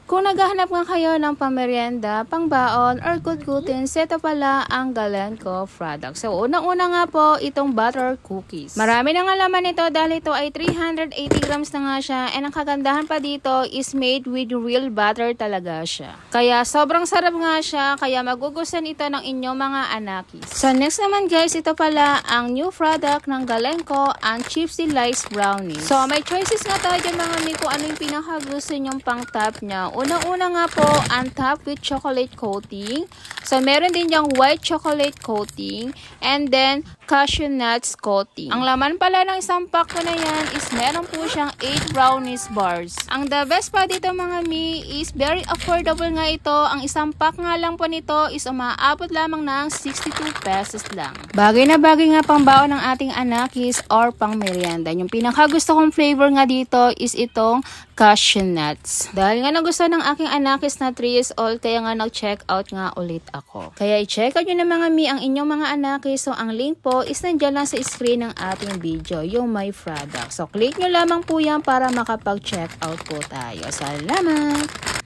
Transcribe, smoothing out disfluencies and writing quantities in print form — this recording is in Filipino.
Kung naghahanap nga kayo ng pamerienda, pangbaon, or gutgutin, ito pala ang Galenco product. So, unang-una nga po, itong butter cookies. Marami na nga laman ito dahil ito ay 380 grams na nga siya. And ang kagandahan pa dito is made with real butter talaga siya. Kaya sobrang sarap nga siya, kaya magugustuhan ito ng inyong mga anakis. So, next naman guys, ito pala ang new product ng Galenco, ang Chipsy Lice Brownies. So, may choices nga tayo dyan mga mi kung ano yung pinakagusto nyong pang top niya. Unang-una nga po, ang top with chocolate coating. So, meron din yung white chocolate coating. And then, cashew nuts coating. Ang laman pala ng isang pack ko na yan is meron po siyang 8 brownies bars. Ang the best pa dito mga mi is very affordable nga ito. Ang isang pack nga lang po nito is umaabot lamang ng 62 pesos lang. Bagay na bagay nga pang baon ng ating anakis or pang merienda. Yung pinakagusto kong flavor nga dito is itong cashew nuts. Dahil nga nagustuhan ng aking anakis na 3 years old, kaya nga nag-check out nga ulit ako. Kaya i-check out nyo na mga mi ang inyong mga anakis. So, ang link po is nandiyan lang sa screen ng ating video, yung my product. So, click nyo lamang po yan para makapag-check out po tayo. Salamat!